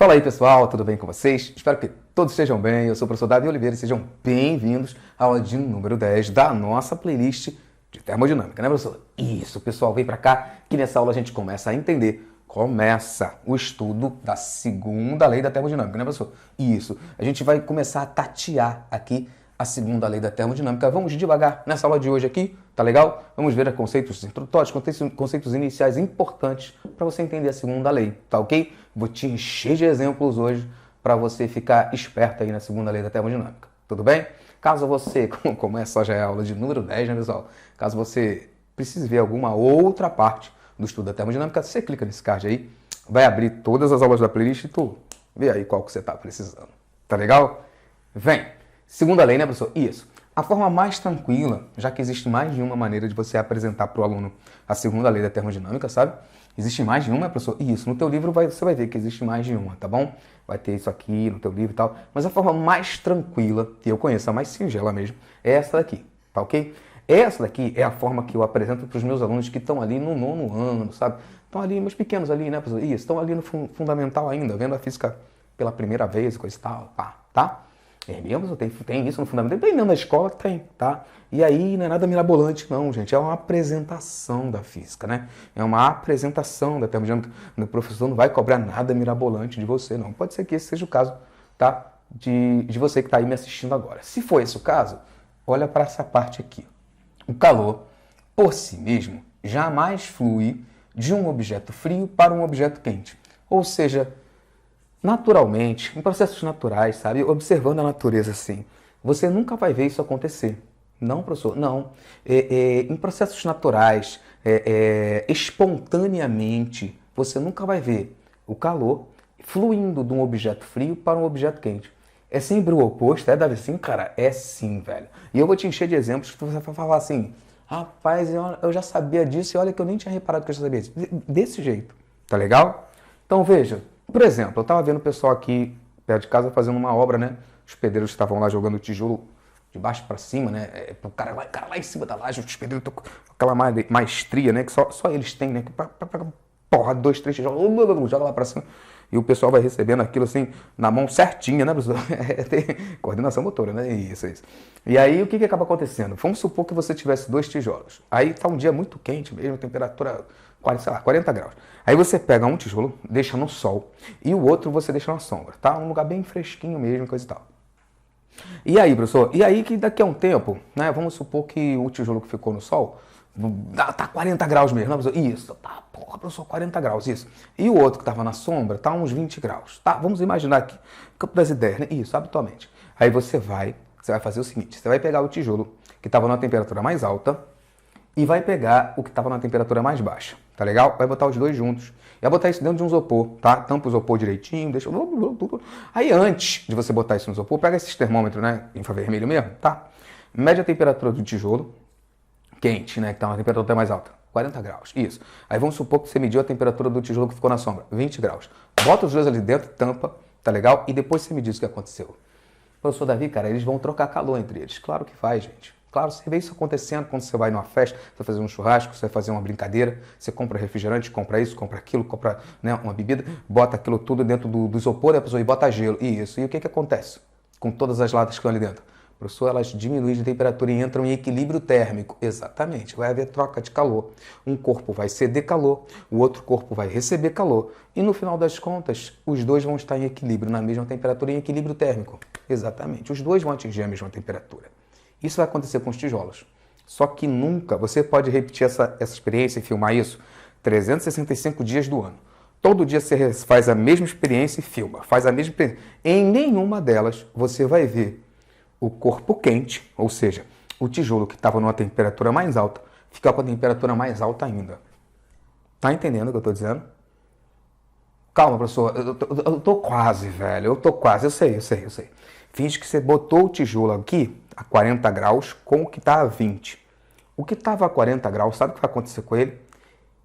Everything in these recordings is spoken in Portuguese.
Fala aí pessoal, tudo bem com vocês? Espero que todos estejam bem. Eu sou o professor Davi Oliveira e sejam bem-vindos à aula de número 10 da nossa playlist de termodinâmica, né, professor? Isso, pessoal, vem pra cá que nessa aula a gente começa a entender, começa o estudo da segunda lei da termodinâmica, né, professor? Isso, a gente vai começar a tatear aqui a segunda lei da termodinâmica. Vamos devagar nessa aula de hoje aqui, tá legal? Vamos ver conceitos introdutórios, conceitos iniciais importantes para você entender a segunda lei, tá ok? Vou te encher de exemplos hoje para você ficar esperto aí na segunda lei da termodinâmica, tudo bem? Caso você, como essa já é a aula de número 10, né, pessoal? Caso você precise ver alguma outra parte do estudo da termodinâmica, você clica nesse card aí, vai abrir todas as aulas da playlist e tu vê aí qual que você está precisando, tá legal? Vem! Segunda lei, né, professor? Isso. A forma mais tranquila, já que existe mais de uma maneira de você apresentar para o aluno a segunda lei da termodinâmica, sabe? Existe mais de uma, professor? Isso. No teu livro você vai ver que existe mais de uma, tá bom? Vai ter isso aqui no teu livro e tal. Mas a forma mais tranquila, que eu conheço, a mais singela mesmo, é essa daqui, tá ok? Essa daqui é a forma que eu apresento para os meus alunos que estão ali no nono ano, sabe? Estão ali, meus pequenos ali, né, professor? Isso, estão ali no fundamental ainda, vendo a física pela primeira vez, coisa e tal, tá? É mesmo? Tem isso no fundamental? Tem dentro da escola? Tem, tá? E aí não é nada mirabolante não, gente. É uma apresentação da física, né? É uma apresentação da termodinâmica. O professor não vai cobrar nada mirabolante de você, não. Pode ser que esse seja o caso, tá? De você que está aí me assistindo agora. Se for esse o caso, olha para essa parte aqui. O calor, por si mesmo, jamais flui de um objeto frio para um objeto quente. Ou seja, naturalmente, em processos naturais, sabe? Observando a natureza assim, você nunca vai ver isso acontecer. Não, professor, não. Em processos naturais, espontaneamente, você nunca vai ver o calor fluindo de um objeto frio para um objeto quente. É sempre o oposto, Davi? Sim, cara? É sim, velho. E eu vou te encher de exemplos que você vai falar assim, rapaz, eu já sabia disso e olha que eu nem tinha reparado que eu já sabia disso. Desse jeito, tá legal? Então, veja. Por exemplo, eu estava vendo o pessoal aqui perto de casa fazendo uma obra, né? Os pedreiros estavam lá jogando tijolo de baixo para cima, né? O cara lá em cima da laje, os pedreiros estão com aquela maestria, né? Que só eles têm, né? Porra, 2, 3 tijolos, joga lá para cima. E o pessoal vai recebendo aquilo assim, na mão certinha, né, professor? Tem coordenação motora, né? Isso. E aí, o que acaba acontecendo? Vamos supor que você tivesse 2 tijolos. Aí tá um dia muito quente mesmo, temperatura 40 graus. Aí você pega um tijolo, deixa no sol, e o outro você deixa na sombra, tá? Um lugar bem fresquinho mesmo, coisa e tal. E aí, professor? E aí que daqui a um tempo, né? Vamos supor que o tijolo que ficou no sol tá 40 graus mesmo, né, professor? Isso, tá, porra, professor, 40 graus, isso. E o outro que tava na sombra tá uns 20 graus, tá? Vamos imaginar aqui, campo das ideias, né? Isso, habitualmente. Aí você vai fazer o seguinte, você vai pegar o tijolo que tava na temperatura mais alta, e vai pegar o que estava na temperatura mais baixa, tá legal? Vai botar os dois juntos. E vai botar isso dentro de um isopor, tá? Tampa o isopor direitinho, deixa... Aí antes de você botar isso no isopor, pega esses termômetros, né? Infravermelho mesmo, tá? Mede a temperatura do tijolo, quente, né? Que tá na temperatura até mais alta. 40 graus, isso. Aí vamos supor que você mediu a temperatura do tijolo que ficou na sombra, 20 graus. Bota os dois ali dentro, tampa, tá legal? E depois você me diz o que aconteceu. Professor Davi, cara, eles vão trocar calor entre eles. Claro que faz, gente. Claro, você vê isso acontecendo quando você vai numa festa, você vai fazer um churrasco, você vai fazer uma brincadeira, você compra refrigerante, compra isso, compra aquilo, compra, né, uma bebida, bota aquilo tudo dentro do isopor da pessoa e bota gelo. Isso. E o que acontece com todas as latas que estão ali dentro? Professor, elas diminuem de temperatura e entram em equilíbrio térmico. Exatamente, vai haver troca de calor. Um corpo vai ceder calor, o outro corpo vai receber calor. E no final das contas, os dois vão estar em equilíbrio, na mesma temperatura, em equilíbrio térmico. Exatamente, os dois vão atingir a mesma temperatura. Isso vai acontecer com os tijolos. Só que nunca, você pode repetir essa experiência e filmar isso 365 dias do ano. Todo dia você faz a mesma experiência e filma, faz a mesma experiência. Em nenhuma delas você vai ver o corpo quente, ou seja, o tijolo que estava numa temperatura mais alta, ficar com a temperatura mais alta ainda. Tá entendendo o que eu estou dizendo? Calma, professor, eu tô quase, velho, eu tô quase, eu sei. Finge que você botou o tijolo aqui a 40 graus com o que está a 20. O que estava a 40 graus, sabe o que vai acontecer com ele?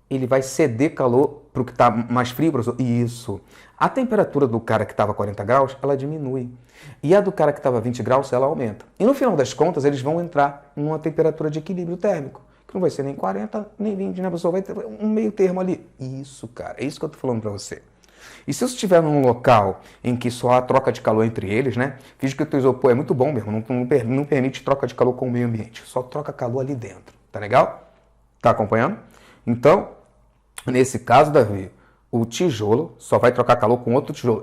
Ele vai ceder calor para o que está mais frio, professor? Isso. A temperatura do cara que estava a 40 graus, ela diminui. E a do cara que estava a 20 graus, ela aumenta. E no final das contas, eles vão entrar numa temperatura de equilíbrio térmico. Que não vai ser nem 40, nem 20, né, professor? Vai ter um meio termo ali. Isso, cara. É isso que eu tô falando para você. E se você estiver num local em que só há troca de calor entre eles, né? Finge que o teu isopor é muito bom mesmo, não permite troca de calor com o meio ambiente. Só troca calor ali dentro. Tá legal? Tá acompanhando? Então, nesse caso, Davi, o tijolo só vai trocar calor com outro tijolo.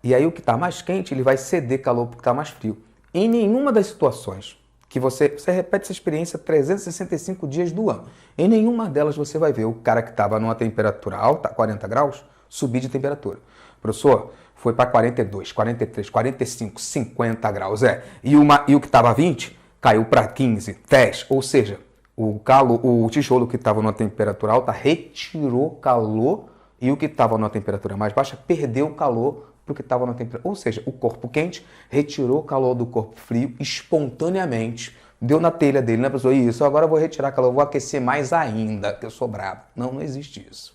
E aí o que está mais quente, ele vai ceder calor porque está mais frio. Em nenhuma das situações que você repete essa experiência 365 dias do ano, em nenhuma delas você vai ver o cara que estava numa temperatura alta, 40 graus, subir de temperatura. Professor, foi para 42, 43, 45, 50 graus, E o que estava 20 caiu para 15, 10, ou seja, o tijolo que estava numa temperatura alta retirou calor e o que estava numa temperatura mais baixa perdeu calor para o que estava na temperatura. Ou seja, o corpo quente retirou o calor do corpo frio espontaneamente. Deu na telha dele, né, pessoal? Isso, agora eu vou retirar calor, vou aquecer mais ainda, que eu sou bravo. Não, não existe isso.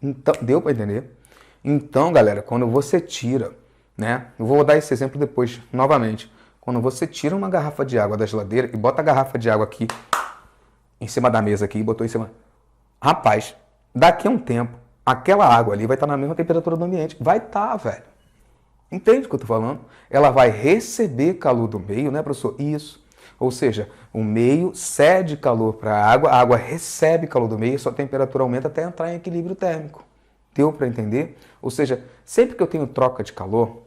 Então, deu para entender? Então, galera, quando você tira, né? Eu vou dar esse exemplo depois, novamente. Quando você tira uma garrafa de água da geladeira e bota a garrafa de água aqui, em cima da mesa aqui, e botou em cima. Rapaz, daqui a um tempo, aquela água ali vai estar na mesma temperatura do ambiente. Vai estar, velho. Entende o que eu estou falando? Ela vai receber calor do meio, né, professor? Isso. Ou seja, o meio cede calor para a água recebe calor do meio e sua temperatura aumenta até entrar em equilíbrio térmico. Deu para entender? Ou seja, sempre que eu tenho troca de calor,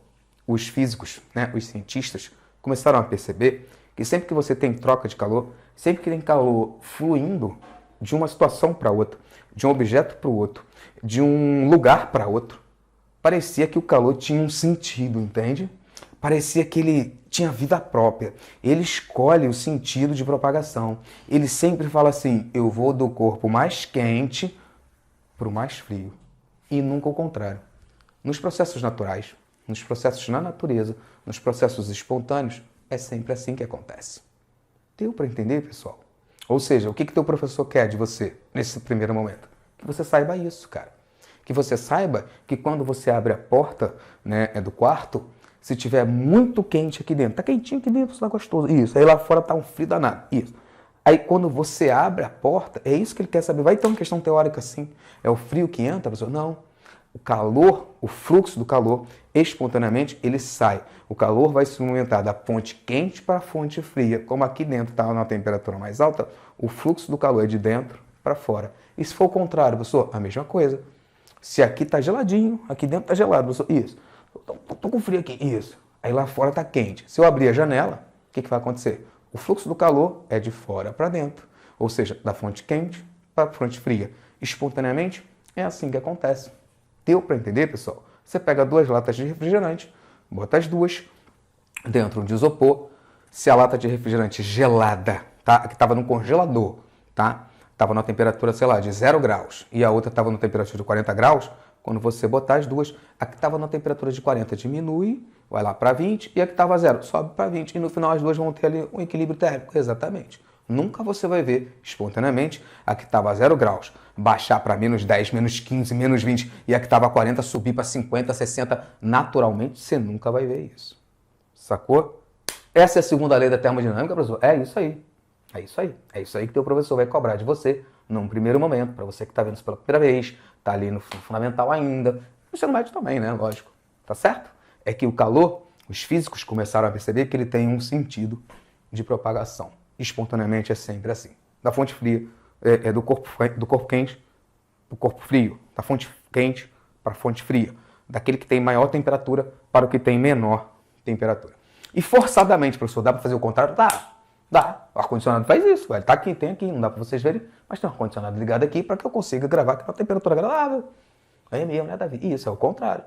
os físicos, né, os cientistas, começaram a perceber que sempre que você tem troca de calor, sempre que tem calor fluindo de uma situação para outra, de um objeto para o outro, de um lugar para outro, parecia que o calor tinha um sentido, entende? Parecia que ele tinha vida própria. Ele escolhe o sentido de propagação. Ele sempre fala assim, eu vou do corpo mais quente para o mais frio. E nunca o contrário. Nos processos naturais, nos processos na natureza, nos processos espontâneos, é sempre assim que acontece. Deu para entender, pessoal? Ou seja, o que teu professor quer de você nesse primeiro momento? Que você saiba isso, cara. Que você saiba que quando você abre a porta, né, do quarto, se tiver muito quente aqui dentro, tá quentinho aqui dentro, tá gostoso. Isso. Aí lá fora tá um frio danado. Isso. Aí quando você abre a porta, é isso que ele quer saber. Vai ter uma questão teórica assim. É o frio que entra, professor? Não. O calor, o fluxo do calor, espontaneamente, ele sai. O calor vai se movimentar da fonte quente para a fonte fria. Como aqui dentro está na temperatura mais alta, o fluxo do calor é de dentro para fora. E se for o contrário, professor? A mesma coisa. Se aqui está geladinho, aqui dentro está gelado, professor. Isso. Estou com frio aqui. Isso. Aí lá fora está quente. Se eu abrir a janela, o que vai acontecer? O fluxo do calor é de fora para dentro. Ou seja, da fonte quente para a fonte fria. Espontaneamente, é assim que acontece. Deu para entender, pessoal? Você pega 2 latas de refrigerante, bota as 2 dentro de isopor. Se a lata de refrigerante gelada, tá? Que estava no congelador, tá? Estava na temperatura, sei lá, de 0 graus e a outra estava na temperatura de 40 graus, quando você botar as 2, a que estava na temperatura de 40 diminui, vai lá para 20 e a que estava 0 sobe para 20 e no final as 2 vão ter ali um equilíbrio térmico. Exatamente. Nunca você vai ver, espontaneamente, a que estava a 0 graus baixar para menos 10, menos 15, menos 20 e a que estava a 40 subir para 50, 60. Naturalmente, você nunca vai ver isso. Sacou? Essa é a segunda lei da termodinâmica, professor? É isso aí. É isso aí. É isso aí que teu professor vai cobrar de você num primeiro momento. Para você que está vendo isso pela primeira vez, está ali no fundamental ainda. No ensino médio também, né? Lógico. Tá certo? É que o calor, os físicos começaram a perceber que ele tem um sentido de propagação. Espontaneamente é sempre assim. Da fonte fria, do corpo quente, do corpo frio. Da fonte quente para a fonte fria. Daquele que tem maior temperatura para o que tem menor temperatura. E forçadamente, professor, dá para fazer o contrário? Dá. O ar-condicionado faz isso, velho. Tá aqui, tem aqui, não dá para vocês verem, mas tem um ar-condicionado ligado aqui para que eu consiga gravar aqui uma temperatura agradável. É mesmo, né, Davi? Isso é o contrário.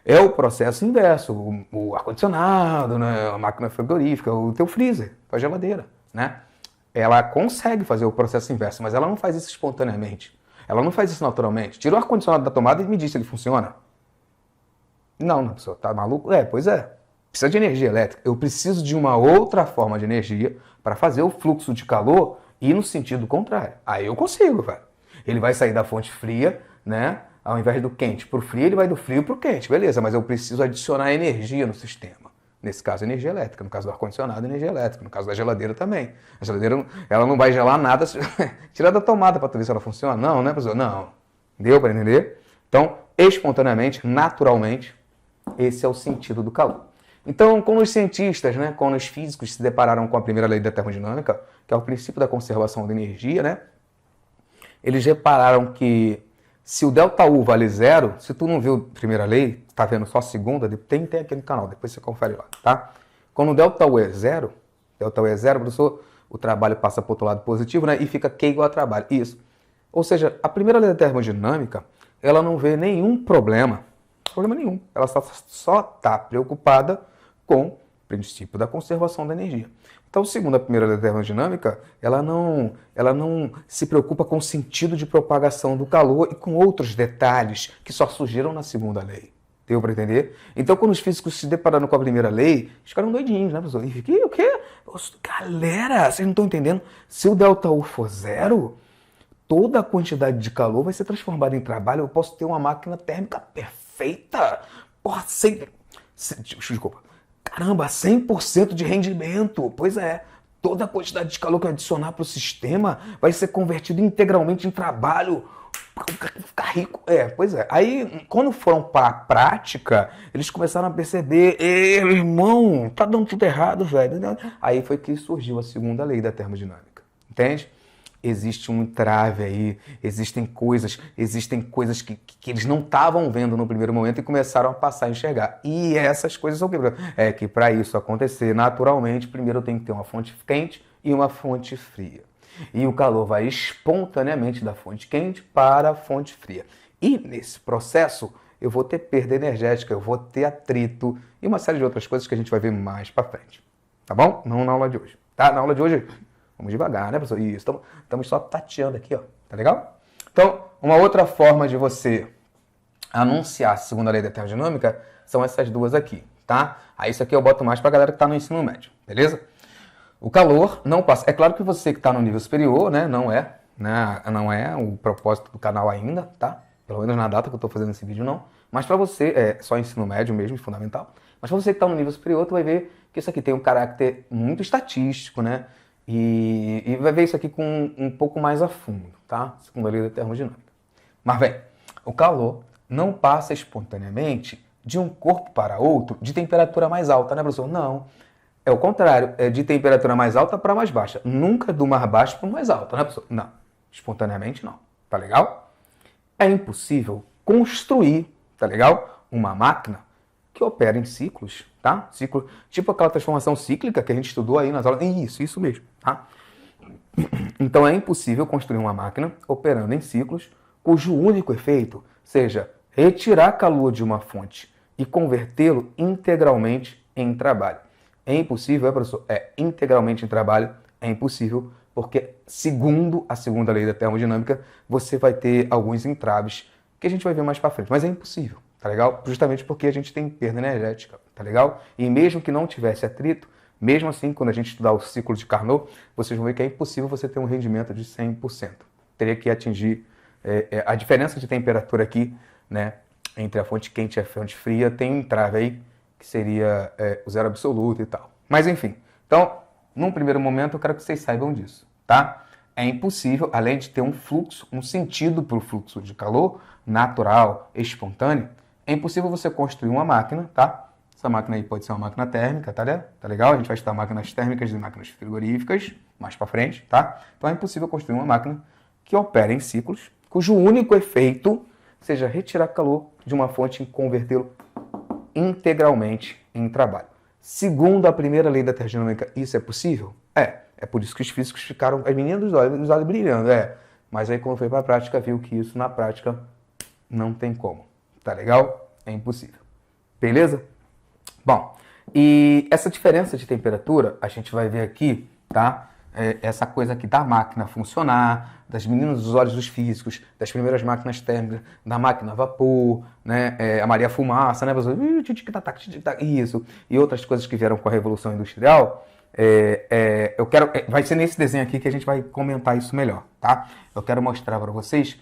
É o processo inverso. O ar-condicionado, né, a máquina frigorífica, o teu freezer, a geladeira, né? Ela consegue fazer o processo inverso, mas ela não faz isso espontaneamente. Ela não faz isso naturalmente. Tira o ar-condicionado da tomada e me diz se ele funciona. Não, pessoa, tá maluco? Pois é. Precisa de energia elétrica. Eu preciso de uma outra forma de energia para fazer o fluxo de calor ir no sentido contrário. Aí eu consigo, velho. Ele vai sair da fonte fria, né? Ao invés do quente para o frio, ele vai do frio para o quente. Beleza, mas eu preciso adicionar energia no sistema. Nesse caso, energia elétrica. No caso do ar-condicionado, energia elétrica. No caso da geladeira também. A geladeira, ela não vai gelar nada. Tira da tomada para tu ver se ela funciona. Não, né, pessoal? Não. Deu para entender? Então, espontaneamente, naturalmente. Esse é o sentido do calor. Então, quando os cientistas, né, quando os físicos se depararam com a primeira lei da termodinâmica, que é o princípio da conservação da energia, né, eles repararam que se o ΔU vale zero, se tu não viu a primeira lei, tá vendo só a segunda, tem aqui no canal, depois você confere lá, tá? Quando o ΔU é zero, professor, o trabalho passa para o outro lado positivo, né, e fica Q igual a trabalho. Isso. Ou seja, a primeira lei da termodinâmica, ela não vê nenhum problema nenhum. Ela só está preocupada com o princípio da conservação da energia. Então, segundo a primeira lei da termodinâmica, ela não se preocupa com o sentido de propagação do calor e com outros detalhes que só surgiram na segunda lei. Deu para entender? Então, quando os físicos se depararam com a primeira lei, eles ficaram doidinhos, né, professor? E fiquei, o quê? Galera, vocês não estão entendendo? Se o ΔU for zero, toda a quantidade de calor vai ser transformada em trabalho. Eu posso ter uma máquina térmica perfeita. Porra, desculpa. Caramba, 100% de rendimento. Pois é, toda a quantidade de calor que eu adicionar para o sistema vai ser convertido integralmente em trabalho. Ficar rico. Pois é. Aí, quando foram para a prática, eles começaram a perceber, meu irmão, tá dando tudo errado, velho. Aí foi que surgiu a segunda lei da termodinâmica. Entende? Existe um entrave aí, existem coisas que eles não estavam vendo no primeiro momento e começaram a passar a enxergar. E essas coisas são o quê? É que para isso acontecer naturalmente, primeiro tem que ter uma fonte quente e uma fonte fria. E o calor vai espontaneamente da fonte quente para a fonte fria. E nesse processo eu vou ter perda energética, eu vou ter atrito e uma série de outras coisas que a gente vai ver mais para frente. Tá bom? Não na aula de hoje. Tá? Na aula de hoje, vamos devagar, né, professor? Isso, estamos só tateando aqui, ó. Tá legal? Então, uma outra forma de você anunciar a segunda lei da termodinâmica são essas duas aqui, tá? Aí isso aqui eu boto mais pra galera que tá no ensino médio, beleza? O calor não passa. É claro que você que tá no nível superior, né, não é o propósito do canal ainda, tá? Pelo menos na data que eu tô fazendo esse vídeo, não. Mas pra você, é só ensino médio mesmo, fundamental. Mas pra você que tá no nível superior, tu vai ver que isso aqui tem um caráter muito estatístico, né? E vai ver isso aqui com um pouco mais a fundo, tá? Segundo a lei da termodinâmica. Mas, bem, o calor não passa espontaneamente de um corpo para outro de temperatura mais alta, né, professor? Não. É o contrário, é de temperatura mais alta para mais baixa. Nunca do mais baixo para o mais alto, né, professor? Não. Espontaneamente, não. Tá legal? É impossível construir, tá legal? Uma máquina que opera em ciclos, tá? Ciclo, tipo aquela transformação cíclica que a gente estudou aí nas aulas. Isso mesmo, tá? Então é impossível construir uma máquina operando em ciclos cujo único efeito seja retirar calor de uma fonte e convertê-lo integralmente em trabalho. É impossível, professor? É integralmente em trabalho, é impossível, porque segundo a segunda lei da termodinâmica, você vai ter alguns entraves que a gente vai ver mais para frente, mas é impossível. Tá legal? Justamente porque a gente tem perda energética, tá legal? E mesmo que não tivesse atrito, mesmo assim, quando a gente estudar o ciclo de Carnot, vocês vão ver que é impossível você ter um rendimento de 100%. Teria que atingir a diferença de temperatura aqui, né, entre a fonte quente e a fonte fria, tem um entrave aí, que seria o zero absoluto e tal. Mas enfim, então, num primeiro momento, eu quero que vocês saibam disso, tá? É impossível, além de ter um fluxo, um sentido para o fluxo de calor natural, espontâneo, é impossível você construir uma máquina, tá? Essa máquina aí pode ser uma máquina térmica, tá legal? A gente vai estudar máquinas térmicas e máquinas frigoríficas mais para frente, tá? Então é impossível construir uma máquina que opera em ciclos, cujo único efeito seja retirar calor de uma fonte e convertê-lo integralmente em trabalho. Segundo a primeira lei da termodinâmica, isso é possível? É por isso que os físicos ficaram, as meninas dos olhos brilhando, Mas aí quando foi para a prática, viu que isso na prática não tem como. Tá legal? É impossível. Beleza? Bom, e essa diferença de temperatura, a gente vai ver aqui, tá? Essa coisa aqui da máquina funcionar, das meninas dos olhos dos físicos, das primeiras máquinas térmicas, da máquina a vapor, né? A Maria Fumaça, né? Isso. E outras coisas que vieram com a Revolução Industrial. Eu quero, vai ser nesse desenho aqui que a gente vai comentar isso melhor, tá? Eu quero mostrar para vocês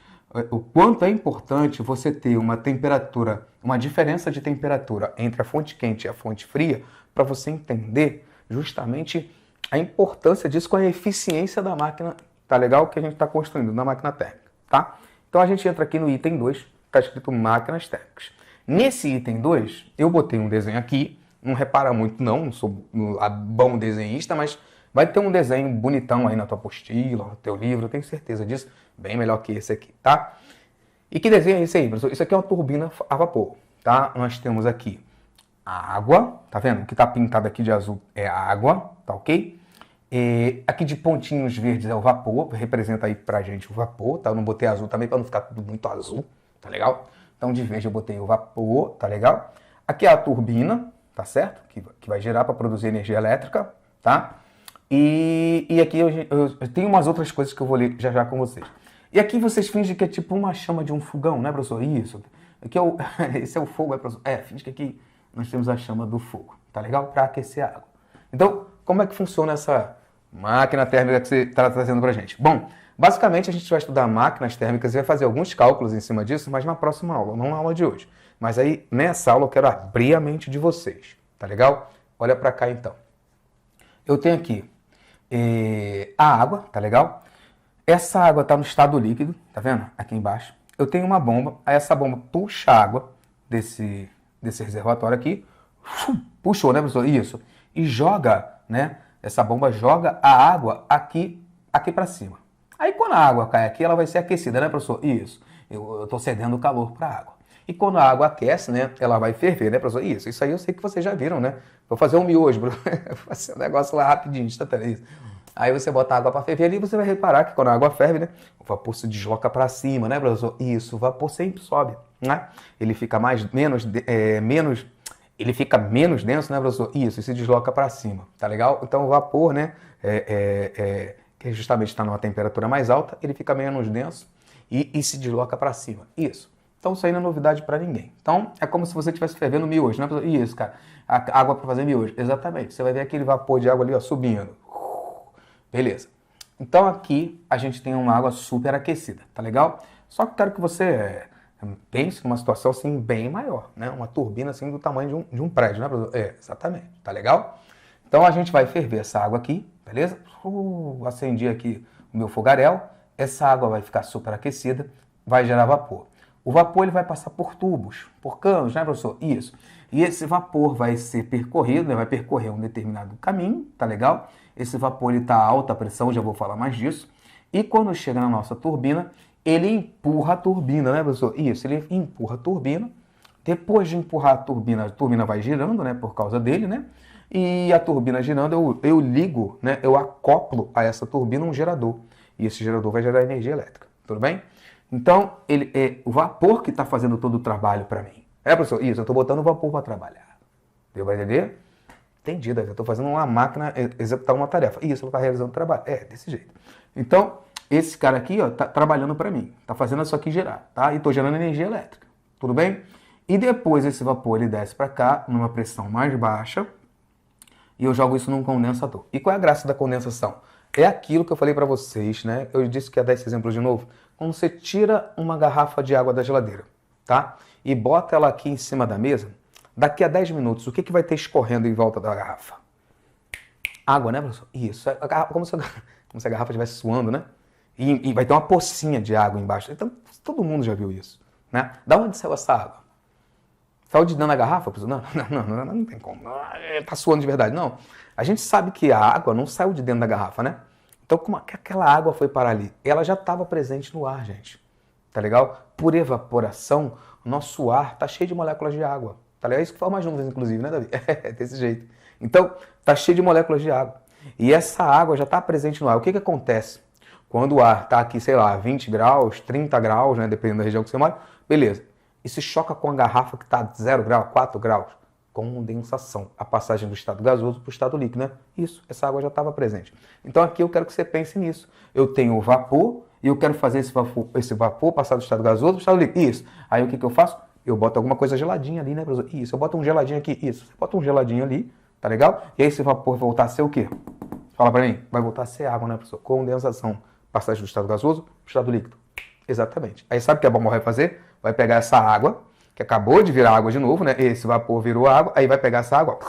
o quanto é importante você ter uma temperatura, uma diferença de temperatura entre a fonte quente e a fonte fria, para você entender justamente a importância disso com a eficiência da máquina, tá legal? Que a gente está construindo na máquina térmica, tá? Então a gente entra aqui no item 2, está escrito máquinas térmicas. Nesse item 2, eu botei um desenho aqui, não repara muito não sou bom desenhista, mas vai ter um desenho bonitão aí na tua apostila, no teu livro, eu tenho certeza disso, bem melhor que esse aqui, tá? E que desenho é esse aí, professor? Isso aqui é uma turbina a vapor, tá? Nós temos aqui a água, tá vendo? O que tá pintado aqui de azul é a água, tá ok? E aqui de pontinhos verdes é o vapor, representa aí pra gente o vapor, tá? Eu não botei azul também pra não ficar tudo muito azul, tá legal? Então de verde eu botei o vapor, tá legal? Aqui é a turbina, tá certo? Que vai gerar para produzir energia elétrica, tá? E aqui eu tenho umas outras coisas que eu vou ler já já com vocês. E aqui vocês fingem que é tipo uma chama de um fogão, né, professor? Isso. Aqui é esse é o fogo, é, professor? É, finge que aqui nós temos a chama do fogo, tá legal? Para aquecer a água. Então, como é que funciona essa máquina térmica que você está trazendo pra gente? Bom, basicamente a gente vai estudar máquinas térmicas e vai fazer alguns cálculos em cima disso, mas na próxima aula, não na aula de hoje. Mas aí, nessa aula, eu quero abrir a mente de vocês, tá legal? Olha pra cá, então. Eu tenho aqui a água, tá legal? Essa água tá no estado líquido, tá vendo? Aqui embaixo. Eu tenho uma bomba, aí essa bomba puxa a água desse reservatório aqui, puxou, né, professor? Isso. E joga, né? Essa bomba joga a água aqui pra cima. Aí quando a água cai aqui, ela vai ser aquecida, né, professor? Isso. Eu tô cedendo o calor pra água. E quando a água aquece, né, ela vai ferver, né, professor? Isso aí eu sei que vocês já viram, né? Vou fazer um miojo, vou fazer um negócio lá rapidinho, instantâneo. Aí você bota a água para ferver ali e você vai reparar que quando a água ferve, né, o vapor se desloca para cima, né, professor? Isso, o vapor sempre sobe, né? Ele fica ele fica menos denso, né, professor? Isso, e se desloca para cima, tá legal? Então o vapor, né, que justamente está numa temperatura mais alta, ele fica menos denso e se desloca para cima. Isso. Então isso aí não é novidade para ninguém. Então é como se você estivesse fervendo miojo, né? Isso, cara. A água para fazer miojo. Exatamente. Você vai ver aquele vapor de água ali, ó, subindo. Beleza. Então aqui a gente tem uma água super aquecida, tá legal? Só que quero que você pense numa situação assim bem maior, né? Uma turbina assim do tamanho de um prédio, né, professor? Exatamente. Tá legal? Então a gente vai ferver essa água aqui, beleza? Acendi aqui o meu fogaréu. Essa água vai ficar super aquecida, vai gerar vapor. O vapor ele vai passar por tubos, por canos, né, professor? Isso. E esse vapor vai ser percorrido, né, vai percorrer um determinado caminho, tá legal? Esse vapor está a alta pressão, já vou falar mais disso. E quando chega na nossa turbina, ele empurra a turbina, né, professor? Isso, ele empurra a turbina. Depois de empurrar a turbina vai girando, né, por causa dele, né? E a turbina girando, eu ligo, né, eu acoplo a essa turbina um gerador. E esse gerador vai gerar energia elétrica, tudo bem? Então, ele é o vapor que está fazendo todo o trabalho para mim. Professor? Isso, eu estou botando o vapor para trabalhar. Deu para entender? Entendido, eu estou fazendo uma máquina executar uma tarefa. Isso, ela está realizando o trabalho. Desse jeito. Então, esse cara aqui está trabalhando para mim. Está fazendo isso aqui gerar, tá? E estou gerando energia elétrica. Tudo bem? E depois esse vapor ele desce para cá, numa pressão mais baixa, e eu jogo isso num condensador. E qual é a graça da condensação? É aquilo que eu falei para vocês, né? Eu disse que ia dar esse exemplo de novo. Quando você tira uma garrafa de água da geladeira, tá? E bota ela aqui em cima da mesa, daqui a 10 minutos, o que vai ter escorrendo em volta da garrafa? Água, né, professor? Isso. Como se a garrafa estivesse suando, né? E vai ter uma pocinha de água embaixo. Então, todo mundo já viu isso, né? Da onde saiu essa água? Saiu de dentro da garrafa, professor? Não tem como. Tá suando de verdade. Não. A gente sabe que a água não saiu de dentro da garrafa, né? Então, como que aquela água foi parar ali? Ela já estava presente no ar, gente. Tá legal? Por evaporação, o nosso ar tá cheio de moléculas de água. Tá legal? Isso que forma as nuvens, inclusive, né, Davi? Desse jeito. Então, tá cheio de moléculas de água. E essa água já está presente no ar. O que acontece? Quando o ar tá aqui, sei lá, 20 graus, 30 graus, né, dependendo da região que você mora, beleza. E se choca com a garrafa que está 0 grau, 4 graus. Condensação, a passagem do estado gasoso para o estado líquido, né? Isso, essa água já estava presente. Então aqui eu quero que você pense nisso. Eu tenho o vapor e eu quero fazer esse vapor passar do estado gasoso para o estado líquido. Isso. Aí o que eu faço? Eu boto alguma coisa geladinha ali, né, professor? Isso, eu boto um geladinho aqui. Isso, você bota um geladinho ali, tá legal? E aí esse vapor vai voltar a ser o quê? Fala para mim. Vai voltar a ser água, né, professor? Condensação, passagem do estado gasoso para o estado líquido. Exatamente. Aí sabe o que a bomba vai fazer? Vai pegar essa água, que acabou de virar água de novo, né? Esse vapor virou água, aí vai pegar essa água,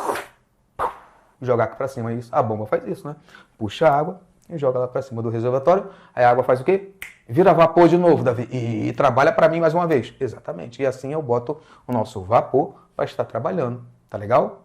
jogar aqui para cima. Isso. A bomba faz isso, né? Puxa a água e joga lá para cima do reservatório. Aí a água faz o quê? Vira vapor de novo, Davi, e trabalha para mim mais uma vez. Exatamente. E assim eu boto o nosso vapor para estar trabalhando. Tá legal?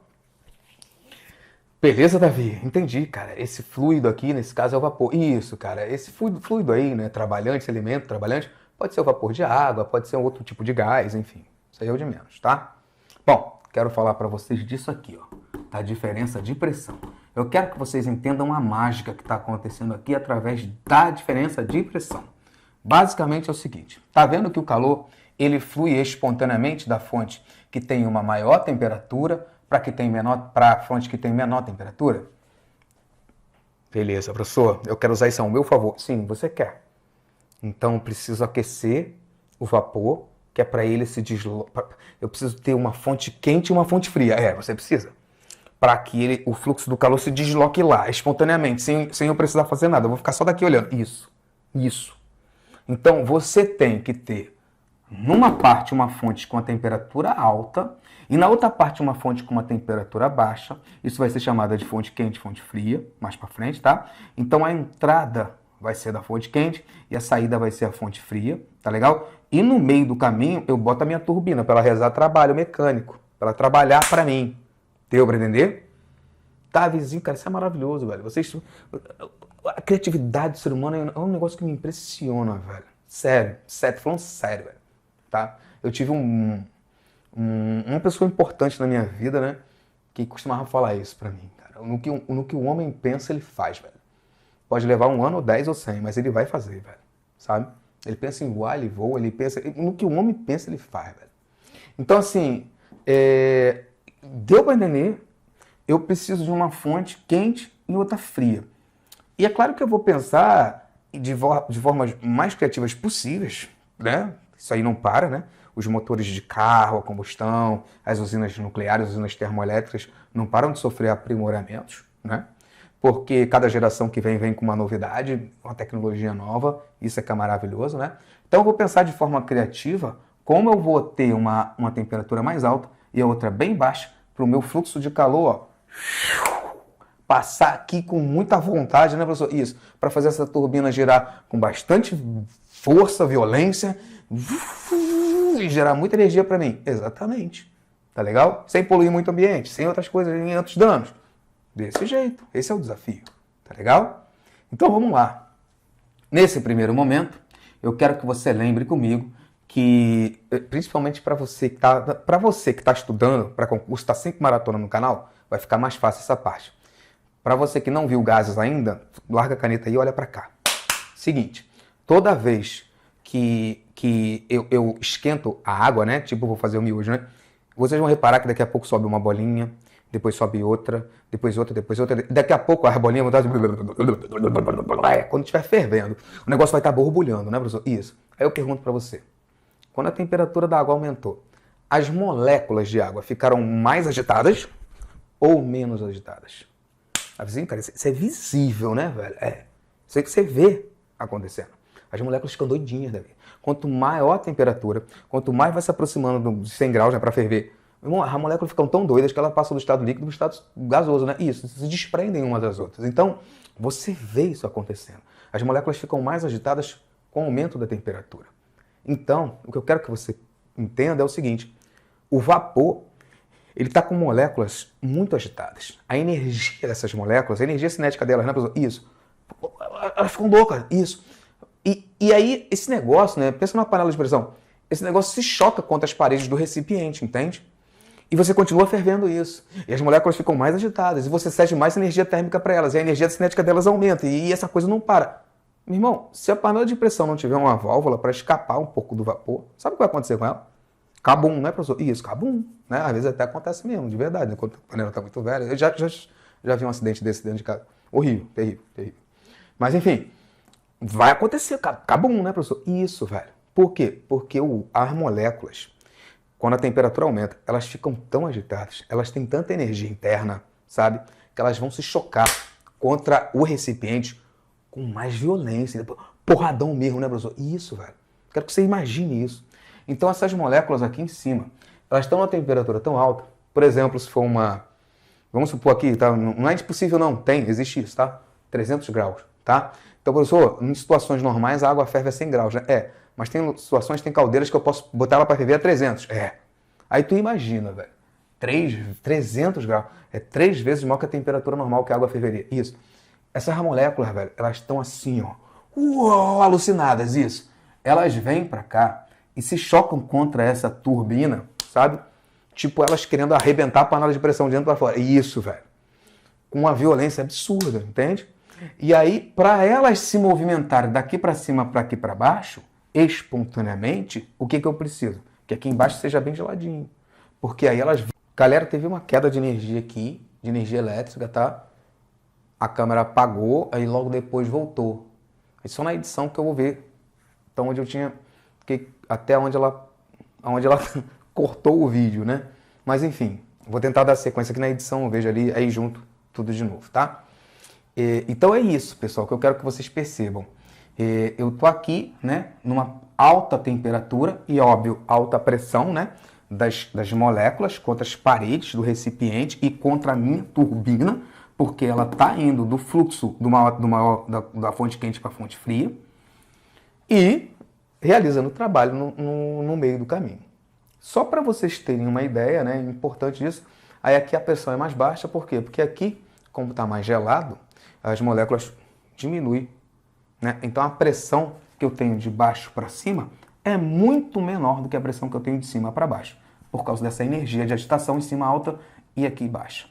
Beleza, Davi? Entendi, cara. Esse fluido aqui, nesse caso, é o vapor. Isso, cara. Esse fluido aí, né? Trabalhante, esse elemento trabalhante, pode ser o vapor de água, pode ser um outro tipo de gás, enfim. Isso aí é o de menos, tá? Bom, quero falar para vocês disso aqui, ó. Da diferença de pressão. Eu quero que vocês entendam a mágica que está acontecendo aqui através da diferença de pressão. Basicamente é o seguinte. Tá vendo que o calor, ele flui espontaneamente da fonte que tem uma maior temperatura para a fonte que tem menor temperatura? Beleza, professor, eu quero usar isso ao meu favor. Sim, você quer. Então, eu preciso aquecer o vapor, que é para ele se deslocar. Eu preciso ter uma fonte quente e uma fonte fria. Você precisa. Para que o fluxo do calor se desloque lá, espontaneamente, sem eu precisar fazer nada. Eu vou ficar só daqui olhando. Isso. Então, você tem que ter, numa parte, uma fonte com a temperatura alta e na outra parte uma fonte com uma temperatura baixa. Isso vai ser chamada de fonte quente, fonte fria, mais para frente, tá? Então a entrada vai ser da fonte quente e a saída vai ser a fonte fria, tá legal? E no meio do caminho eu boto a minha turbina para ela realizar trabalho mecânico, para ela trabalhar para mim. Deu para entender? Tá, vizinho, cara, isso é maravilhoso, velho. A criatividade do ser humano é um negócio que me impressiona, velho. Sério, tô falando sério, velho. Tá? Eu tive uma pessoa importante na minha vida, né, que costumava falar isso pra mim, cara. No que o homem pensa, ele faz, velho. Pode levar 1 ano, ou 10 ou 100, mas ele vai fazer, velho. Sabe? Ele pensa em voar, ele voa, ele pensa... No que o homem pensa, ele faz, velho. Então, assim, deu pra entender, eu preciso de uma fonte quente e outra fria. E é claro que eu vou pensar de formas mais criativas possíveis, né? Isso aí não para, né? Os motores de carro, a combustão, as usinas nucleares, as usinas termoelétricas não param de sofrer aprimoramentos, né? Porque cada geração que vem com uma novidade, uma tecnologia nova, isso é que é maravilhoso, né? Então eu vou pensar de forma criativa como eu vou ter uma temperatura mais alta e a outra bem baixa para o meu fluxo de calor, ó, passar aqui com muita vontade, né, professor? Isso, para fazer essa turbina girar com bastante força, violência, e gerar muita energia para mim. Exatamente. Tá legal? Sem poluir muito o ambiente, sem outras coisas, nem outros danos. Desse jeito. Esse é o desafio. Tá legal? Então vamos lá. Nesse primeiro momento, eu quero que você lembre comigo que, principalmente para você que está estudando para concurso, está sempre maratona no canal, vai ficar mais fácil essa parte. Para você que não viu gases ainda, larga a caneta aí e olha para cá. Seguinte, toda vez que eu esquento a água, né? Tipo, vou fazer o miojo, né? Vocês vão reparar que daqui a pouco sobe uma bolinha, depois sobe outra, depois outra, depois outra. Daqui a pouco as bolinhas vão estar... Quando estiver fervendo, o negócio vai estar borbulhando, né, professor? Isso. Aí eu pergunto para você, quando a temperatura da água aumentou, as moléculas de água ficaram mais agitadas ou menos agitadas? Assim, cara, isso é visível, né, velho? Isso aí que você vê acontecendo. As moléculas ficam doidinhas, Davi. Quanto maior a temperatura, quanto mais vai se aproximando dos 100 graus, né, para ferver, as moléculas ficam tão doidas que ela passa do estado líquido para o estado gasoso, né? Isso, se desprendem umas das outras. Então, você vê isso acontecendo. As moléculas ficam mais agitadas com o aumento da temperatura. Então, o que eu quero que você entenda é o seguinte, o vapor, ele está com moléculas muito agitadas. A energia dessas moléculas, a energia cinética delas, né, professor? Isso. Elas ficam loucas, isso. E aí, esse negócio, né, pensa numa panela de pressão, esse negócio se choca contra as paredes do recipiente, entende? E você continua fervendo isso. E as moléculas ficam mais agitadas. E você cede mais energia térmica para elas. E a energia cinética delas aumenta. E essa coisa não para. Meu irmão, se a panela de pressão não tiver uma válvula para escapar um pouco do vapor, sabe o que vai acontecer com ela? Cabum, né, professor? Isso, cabum. Né? Às vezes até acontece mesmo, de verdade. Né? Quando a panela está muito velha. Eu já vi um acidente desse dentro de casa. Horrível, terrível, terrível. Mas, enfim, vai acontecer. Cabum, né, professor? Isso, velho. Por quê? Porque as moléculas, quando a temperatura aumenta, elas ficam tão agitadas, elas têm tanta energia interna, sabe? Que elas vão se chocar contra o recipiente com mais violência. Porradão mesmo, né, professor? Isso, velho. Quero que você imagine isso. Então, essas moléculas aqui em cima, elas estão numa temperatura tão alta. Por exemplo, se for uma... Vamos supor aqui, tá? Não é impossível, não. Existe isso, tá? 300 graus, tá? Então, professor, em situações normais a água ferve a 100 graus, né? Mas tem situações, tem caldeiras que eu posso botar ela para ferver a 300. Aí tu imagina, velho. 300 graus. É 3 vezes maior que a temperatura normal que a água ferveria. Isso. Essas moléculas, velho, elas estão assim, ó. Uou, alucinadas, isso. Elas vêm para cá e se chocam contra essa turbina, sabe? Tipo, elas querendo arrebentar a panela de pressão de dentro para fora. Isso, velho. Com uma violência absurda, entende? E aí, para elas se movimentarem daqui para cima para aqui para baixo, espontaneamente, o que eu preciso? Que aqui embaixo seja bem geladinho. Porque aí elas... Galera, teve uma queda de energia aqui, de energia elétrica, tá? A câmera apagou, aí logo depois voltou. É só na edição que eu vou ver. Então, onde eu tinha... Até onde ela cortou o vídeo, né? Mas, enfim, vou tentar dar sequência aqui na edição, eu vejo ali, aí junto tudo de novo, tá? Então é isso, pessoal, que eu quero que vocês percebam. Eu tô aqui, né, numa alta temperatura e, óbvio, alta pressão, né, das moléculas contra as paredes do recipiente e contra a minha turbina, porque ela tá indo do fluxo da fonte quente para a fonte fria e realizando o trabalho no meio do caminho. Só para vocês terem uma ideia, né, importante isso, aí aqui a pressão é mais baixa, por quê? Porque aqui, como está mais gelado, as moléculas diminuem, né? Então a pressão que eu tenho de baixo para cima é muito menor do que a pressão que eu tenho de cima para baixo, por causa dessa energia de agitação em cima alta e aqui baixa.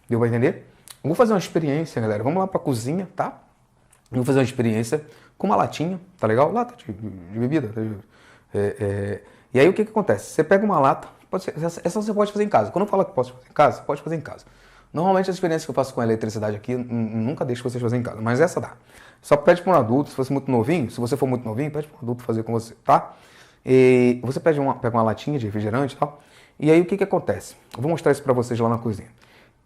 Deu para entender? Eu vou fazer uma experiência, galera. Vamos lá para a cozinha, tá? Eu vou fazer uma experiência com uma latinha, tá legal? Lata de bebida. E aí o que acontece? Você pega uma lata, essa você pode fazer em casa. Quando eu falo que posso fazer em casa, você pode fazer em casa. Normalmente as experiências que eu faço com a eletricidade aqui, nunca deixo vocês fazerem em casa, mas essa dá. Só pede para um adulto, se você for muito novinho, pede para um adulto fazer com você, tá? E você pega uma latinha de refrigerante e tal, e aí o que acontece? Eu vou mostrar isso para vocês lá na cozinha.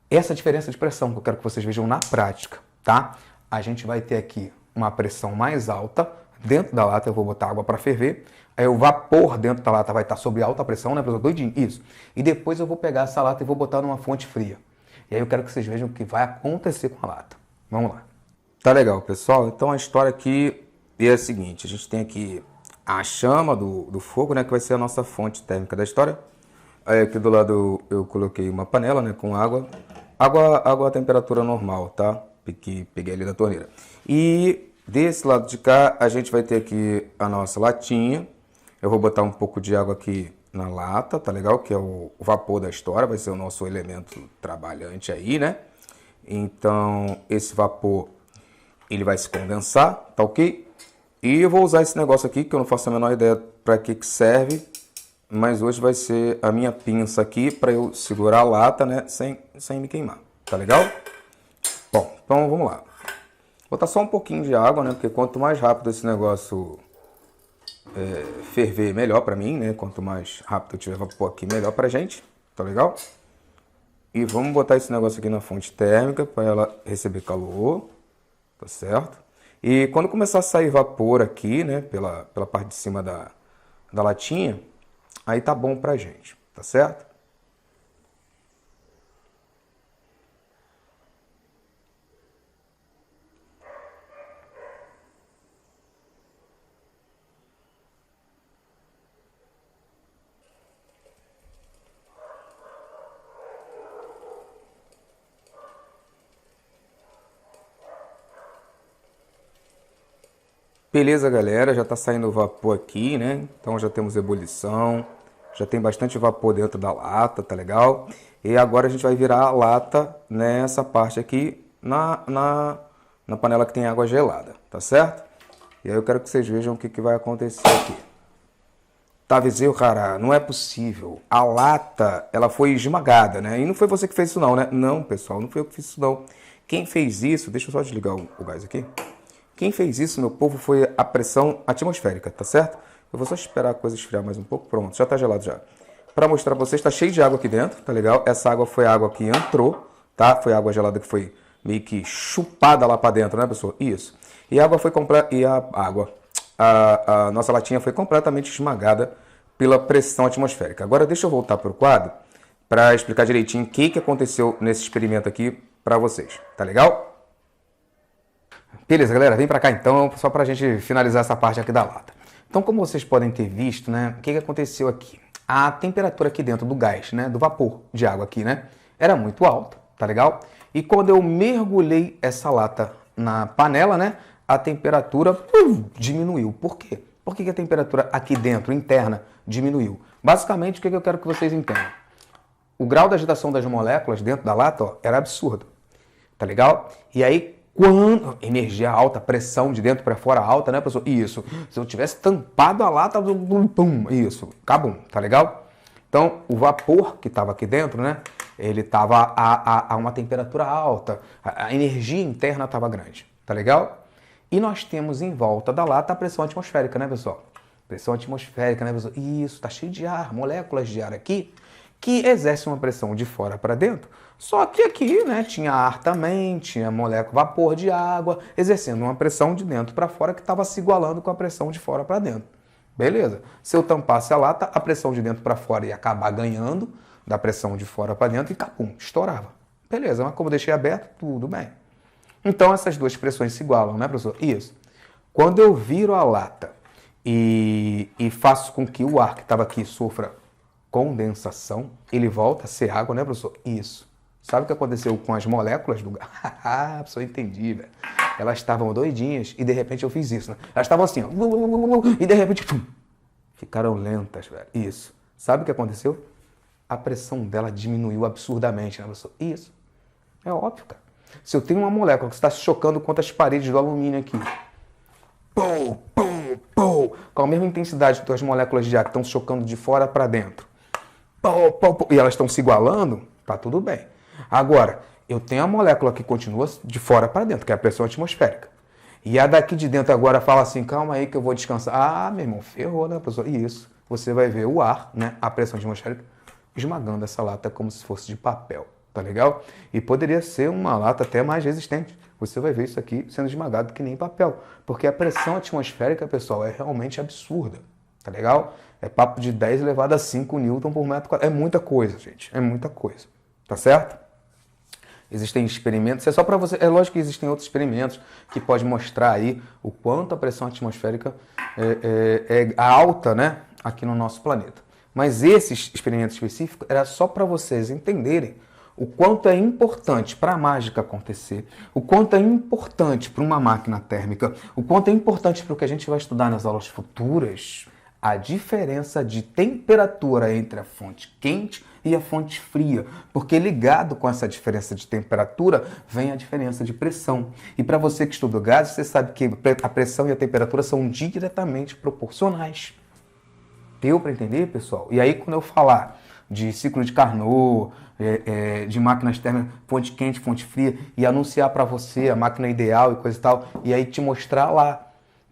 Essa diferença de pressão que eu quero que vocês vejam na prática, tá? A gente vai ter aqui uma pressão mais alta, dentro da lata eu vou botar água para ferver, aí o vapor dentro da lata vai estar sob alta pressão, né, pessoal? Doidinho, isso. E depois eu vou pegar essa lata e vou botar numa fonte fria. E aí eu quero que vocês vejam o que vai acontecer com a lata. Vamos lá. Tá legal, pessoal? Então a história aqui é a seguinte. A gente tem aqui a chama do fogo, né? Que vai ser a nossa fonte térmica da história. Aí aqui do lado eu coloquei uma panela, né? Com água. Água a temperatura normal, tá? Peguei ali da torneira. E desse lado de cá a gente vai ter aqui a nossa latinha. Eu vou botar um pouco de água aqui na lata, tá legal? Que é o vapor da história, vai ser o nosso elemento trabalhante aí, né? Então, esse vapor, ele vai se condensar, tá ok? E eu vou usar esse negócio aqui, que eu não faço a menor ideia para que serve, mas hoje vai ser a minha pinça aqui para eu segurar a lata, né? Sem me queimar, tá legal? Bom, então vamos lá. Vou botar só um pouquinho de água, né? Porque quanto mais rápido esse negócio ferver, melhor pra mim, né? Quanto mais rápido eu tiver vapor aqui, melhor pra gente, tá legal? E vamos botar esse negócio aqui na fonte térmica para ela receber calor, tá certo? E quando começar a sair vapor aqui, né? Pela parte de cima da latinha, aí tá bom pra gente, tá certo? Beleza, galera, já tá saindo vapor aqui, né? Então já temos ebulição, já tem bastante vapor dentro da lata, tá legal? E agora a gente vai virar a lata nessa parte aqui na panela que tem água gelada, tá certo? E aí eu quero que vocês vejam o que vai acontecer aqui. Tá, Viseu, cara, não é possível. A lata, ela foi esmagada, né? E não foi você que fez isso não, né? Não, pessoal, não foi eu que fiz isso não. Quem fez isso, deixa eu só desligar o gás aqui. Quem fez isso, meu povo, foi a pressão atmosférica, tá certo? Eu vou só esperar a coisa esfriar mais um pouco. Pronto, já tá gelado já. Para mostrar pra vocês, tá cheio de água aqui dentro, tá legal? Essa água foi a água que entrou, tá? Foi água gelada que foi meio que chupada lá pra dentro, né, pessoal? Isso. E a água foi a nossa latinha foi completamente esmagada pela pressão atmosférica. Agora deixa eu voltar pro quadro para explicar direitinho o que aconteceu nesse experimento aqui para vocês, tá legal? Beleza, galera, vem pra cá então, só pra gente finalizar essa parte aqui da lata. Então, como vocês podem ter visto, né, o que aconteceu aqui? A temperatura aqui dentro do gás, né, do vapor de água aqui, né, era muito alta, tá legal? E quando eu mergulhei essa lata na panela, né, a temperatura diminuiu. Por quê? Por que a temperatura aqui dentro, interna, diminuiu? Basicamente, o que eu quero que vocês entendam? O grau de agitação das moléculas dentro da lata, ó, era absurdo, tá legal? E aí, quando energia alta, pressão de dentro para fora alta, né, professor? Isso. Se eu tivesse tampado a lata, pum, isso, acabou, tá legal? Então, o vapor que estava aqui dentro, né, ele estava a uma temperatura alta, a energia interna estava grande, tá legal? E nós temos em volta da lata a pressão atmosférica, né, pessoal? Pressão atmosférica, né, pessoal? Isso, tá cheio de ar, moléculas de ar aqui, que exerce uma pressão de fora para dentro. Só que aqui, né, tinha ar também, tinha molécula, vapor de água, exercendo uma pressão de dentro para fora que estava se igualando com a pressão de fora para dentro. Beleza. Se eu tampasse a lata, a pressão de dentro para fora ia acabar ganhando da pressão de fora para dentro e capum, estourava. Beleza, mas como eu deixei aberto, tudo bem. Então essas duas pressões se igualam, né, professor? Isso. Quando eu viro a lata e faço com que o ar que estava aqui sofra condensação, ele volta a ser água, né, professor? Isso. Sabe o que aconteceu com as moléculas do gás? Ah, professor, entendi, velho. Elas estavam doidinhas e de repente eu fiz isso, né? Elas estavam assim, ó, e de repente ficaram lentas, velho. Isso. Sabe o que aconteceu? A pressão dela diminuiu absurdamente, né, professor? Isso. É óbvio, cara. Se eu tenho uma molécula que está se chocando contra as paredes do alumínio aqui, pum, pum, pum, com a mesma intensidade das moléculas de ar que estão se chocando de fora para dentro, pum, pum, pum, e elas estão se igualando, tá tudo bem. Agora, eu tenho a molécula que continua de fora para dentro, que é a pressão atmosférica. E a daqui de dentro agora fala assim, calma aí que eu vou descansar. Ah, meu irmão, ferrou, né, professor? E isso, você vai ver o ar, né, a pressão atmosférica, esmagando essa lata como se fosse de papel, tá legal? E poderia ser uma lata até mais resistente. Você vai ver isso aqui sendo esmagado que nem papel. Porque a pressão atmosférica, pessoal, é realmente absurda, tá legal? É papo de 10 elevado a 5 newton por metro quadrado. É muita coisa, gente, é muita coisa, tá certo? Existem experimentos, é só para você, é lógico que existem outros experimentos que podem mostrar aí o quanto a pressão atmosférica é alta, né, aqui no nosso planeta. Mas esse experimento específico era só para vocês entenderem o quanto é importante para a mágica acontecer, o quanto é importante para uma máquina térmica, o quanto é importante para o que a gente vai estudar nas aulas futuras, a diferença de temperatura entre a fonte quente e a fonte fria, porque ligado com essa diferença de temperatura vem a diferença de pressão. E para você que estuda gases, você sabe que a pressão e a temperatura são diretamente proporcionais. Deu para entender, pessoal? E aí quando eu falar de ciclo de Carnot, de máquinas térmicas, fonte quente, fonte fria, e anunciar para você a máquina ideal e coisa e tal, e aí te mostrar lá